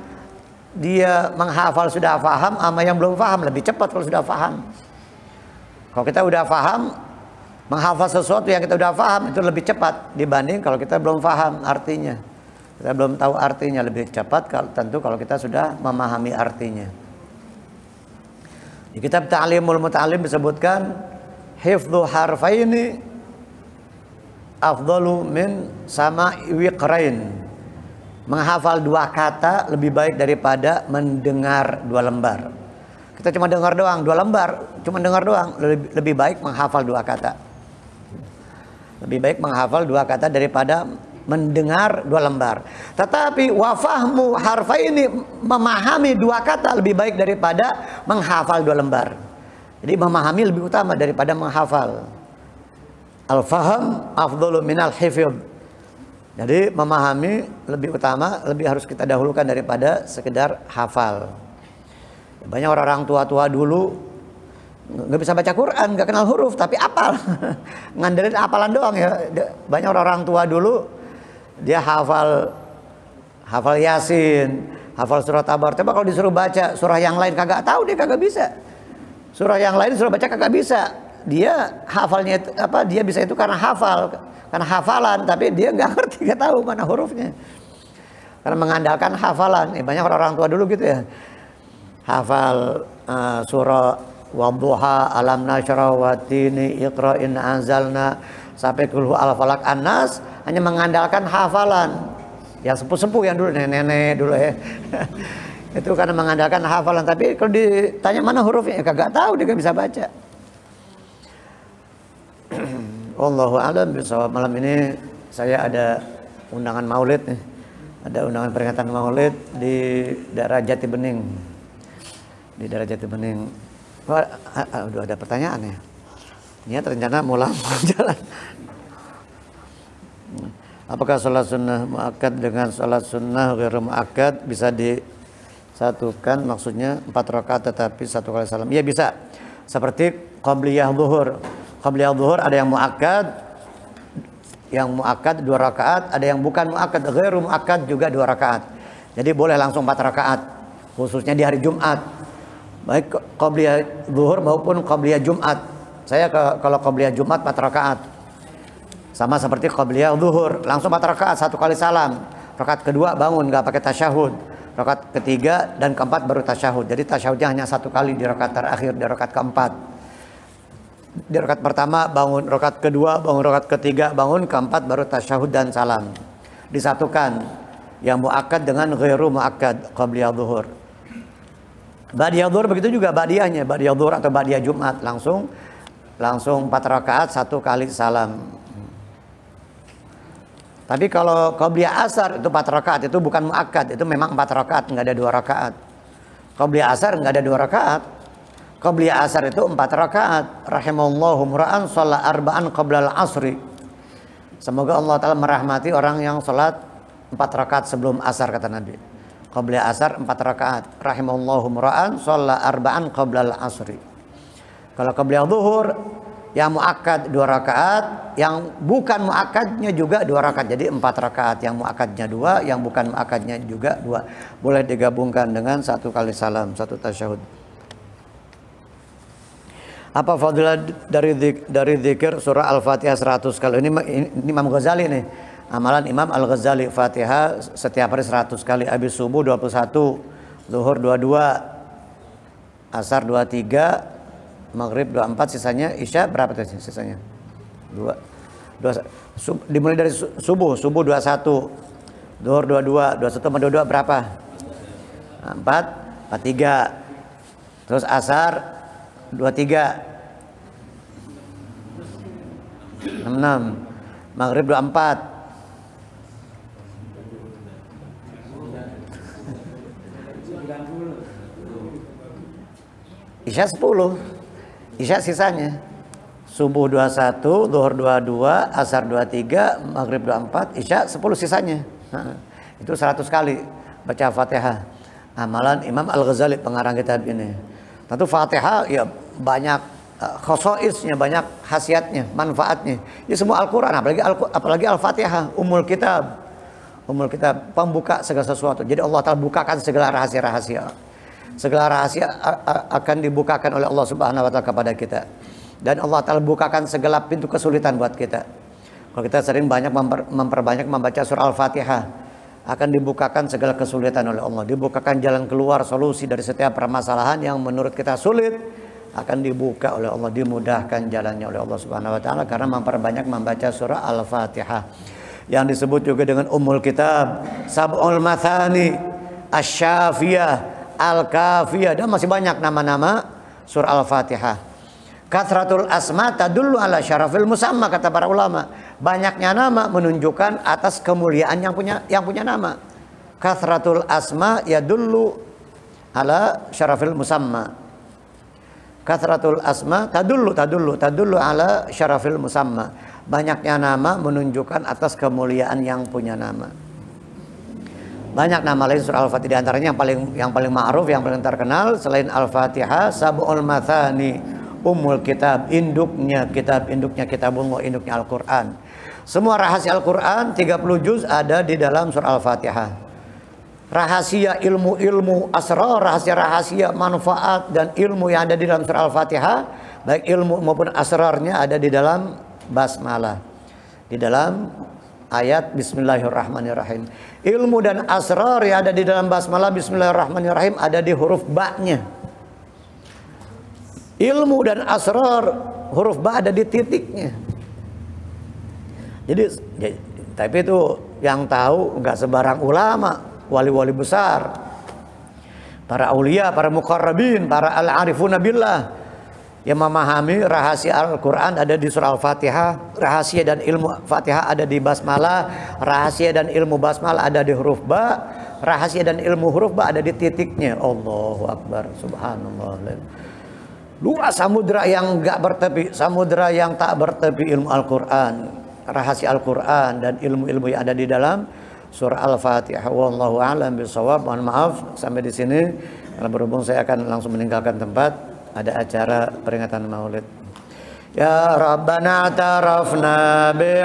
dia menghafal sudah paham sama yang belum paham, lebih cepat kalau sudah paham. Kalau kita udah paham, menghafal sesuatu yang kita udah paham itu lebih cepat dibanding kalau kita belum paham artinya. Kita belum tahu artinya, lebih cepat tentu kalau kita sudah memahami artinya. Di kitab Ta'limul Muta'allim disebutkan hifdzu harfaini afdalu min sama'i wiqrain. Menghafal 2 kata lebih baik daripada mendengar 2 lembar. Kita cuma dengar doang 2 lembar, cuma dengar doang, lebih baik menghafal 2 kata. Lebih baik menghafal 2 kata daripada mendengar 2 lembar. Tetapi wafahmu harfa ini, memahami 2 kata lebih baik daripada menghafal 2 lembar. Jadi memahami lebih utama daripada menghafal. Al-faham afdalu minal hifdz. Jadi memahami lebih utama, lebih harus kita dahulukan daripada sekedar hafal. Banyak orang tua dulu nggak bisa baca Quran, nggak kenal huruf, tapi apal. Ngandelin apalan doang ya. Banyak orang tua dulu dia hafal Yasin, hafal surat Tabar. Coba kalau disuruh baca surah yang lain kagak tahu, dia kagak bisa. Surah yang lain disuruh baca kagak bisa. Dia hafalnya dia bisa itu karena hafalan, tapi dia nggak ngerti, nggak tahu mana hurufnya. Karena mengandalkan hafalan. Banyak orang tua dulu gitu ya. Hafal surah Wadduha, Alam Nashrah, Watini, Iqra, Inna Anzalna sampai Qul Al-Falaq, An-Nas, hanya mengandalkan hafalan. Yang sepuh-sepuh yang dulu, nenek-nenek dulu ya. Itu karena mengandalkan hafalan, tapi kalau ditanya mana hurufnya, kagak tahu, dia nggak bisa baca. Wallahu a'lam bishawab. Malam ini saya ada undangan maulid nih. Ada undangan peringatan maulid di daerah Jati Bening. Di daerah Jati Bening. Udah ada pertanyaan ya. Niat rencana mau jalan. Apakah sholat sunnah muakkad dengan sholat sunnah ghairu muakkad bisa disatukan? Maksudnya 4 rakaat tetapi 1 kali salam. Iya bisa. Seperti qabliyah zuhur. Qabliyah zuhur ada yang muakkad, 2 rakaat, ada yang bukan muakkad, ghairu muakkad juga 2 rakaat. Jadi boleh langsung 4 rakaat, khususnya di hari Jumat. Baik qabliyah zuhur maupun qabliyah Jumat. Saya kalau qabliyah Jumat 4 rakaat. Sama seperti qabliyah zuhur, langsung 4 rakaat, 1 kali salam. Rakaat kedua bangun nggak pakai tasyahud. Rakaat ketiga dan keempat baru tasyahud. Jadi tasyahudnya hanya 1 kali di rakaat terakhir, di rakaat keempat. Di rakaat pertama bangun, rakaat kedua bangun, rakaat ketiga bangun, keempat baru tasyahud dan salam. Disatukan yang muakkad dengan ghairu muakkad qabliyah zuhur. Ba'diyah zuhur begitu juga ba'diyahnya, ba'diyah zuhur atau ba'diyah Jumat langsung 4 rakaat 1 kali salam. Tapi kalau qabliyah asar itu 4 rakaat, itu bukan muakkad, itu memang 4 rakaat, nggak ada 2 rakaat. Qabliyah asar nggak ada 2 rakaat. Qabliyah asar itu 4 rakaat. Rahimallahu mura'an shalla arba'an qablal asri. Semoga Allah Ta'ala merahmati orang yang sholat 4 rakaat sebelum asar, kata Nabi. Qabliyah asar 4 rakaat. Rahimallahu mura'an shalla arba'an qablal asri. Kalau qabliyah zuhur yang muakkad 2 rakaat, yang bukan muakkadnya juga 2 rakaat. Jadi 4 rakaat, yang muakkadnya 2, yang bukan muakkadnya juga 2. Boleh digabungkan dengan 1 kali salam, 1 tasyahud. Apa fadilah dari zikir surah Al-Fatihah 100 kali? Ini Imam Ghazali nih. Amalan Imam Al-Ghazali, Fatihah setiap hari 100 kali. Habis subuh 21, zuhur 22, asar 23, maghrib 24, sisanya isya berapa tuh sisanya? 2. Dimulai dari subuh 21, zuhur 22, 21 sama 22 berapa? 43. Terus asar 23, 66, maghrib 24, isya 10. Isya sisanya subuh 21, zuhur 22, asar 23, maghrib 24, isya 10 sisanya. Itu 100 kali baca Fatihah. Amalan Imam Al-Ghazali pengarang kitab ini. Tentu Fatihah ya banyak khosoisnya, banyak khasiatnya, manfaatnya. Ya semua Al-Qur'an, apalagi Al-Fatihah, Ummul Kitab. Ummul Kitab, pembuka segala sesuatu. Jadi Allah Ta'ala bukakan segala rahasia-rahasia. Segala rahasia akan dibukakan oleh Allah Subhanahu wa Ta'ala kepada kita. Dan Allah Ta'ala bukakan segala pintu kesulitan buat kita. Kalau kita sering memperbanyak membaca surah Al-Fatihah, akan dibukakan segala kesulitan oleh Allah. Dibukakan jalan keluar, solusi dari setiap permasalahan yang menurut kita sulit, akan dibuka oleh Allah, dimudahkan jalannya oleh Allah Subhanahu wa Ta'ala karena memperbanyak membaca surah Al-Fatihah. Yang disebut juga dengan Ummul Kitab, Sab'ul Mathani, Asy-Syafiyah, Al-Kafiyah, dan masih banyak nama-nama surah Al-Fatihah. Kathratul asma tadullu ala syarafil musamma, kata para ulama. Banyaknya nama menunjukkan atas kemuliaan yang punya nama. Kathratul asma yadullu ala syarafil musamma. Kathratul asma tadullu ala syarafil musamma. Banyaknya nama menunjukkan atas kemuliaan yang punya nama. Banyak nama lain surah Al-Fatihah, di antaranya yang paling ma'ruf, yang paling terkenal selain Al-Fatihah, Sab'ul Mathani, Ummul Kitab, induknya Kitabullah, induknya Al-Qur'an. Semua rahasia Al-Qur'an 30 juz ada di dalam surah Al-Fatihah. Rahasia ilmu-ilmu asrar, rahasia-rahasia manfaat dan ilmu yang ada di dalam surah Al-Fatihah, baik ilmu maupun asrarnya ada di dalam basmalah. Di dalam ayat Bismillahirrahmanirrahim. Ilmu dan asrar yang ada di dalam basmalah Bismillahirrahmanirrahim ada di huruf ba-nya. Ilmu dan asrar huruf ba ada di titiknya. Jadi tapi itu yang tahu nggak sebarang ulama, wali-wali besar, para aulia, para muqarrabin, para al-arifuna billah. Yang memahami rahasia Al-Quran ada di surah Al-Fatihah, rahasia dan ilmu Fatihah ada di basmalah, rahasia dan ilmu basmalah ada di huruf ba, rahasia dan ilmu huruf ba ada di titiknya. Allahu Akbar, subhanallah. Luas samudra yang gak bertepi, samudra yang tak bertepi ilmu Al-Quran, rahasia Al-Quran dan ilmu-ilmu yang ada di dalam surah Al-Fatihah. Wallahu a'lam bishawab. Mohon maaf sampai di sini, karena berhubung saya akan langsung meninggalkan tempat. Ada acara peringatan Maulid. Ya Rabbana tarafna bi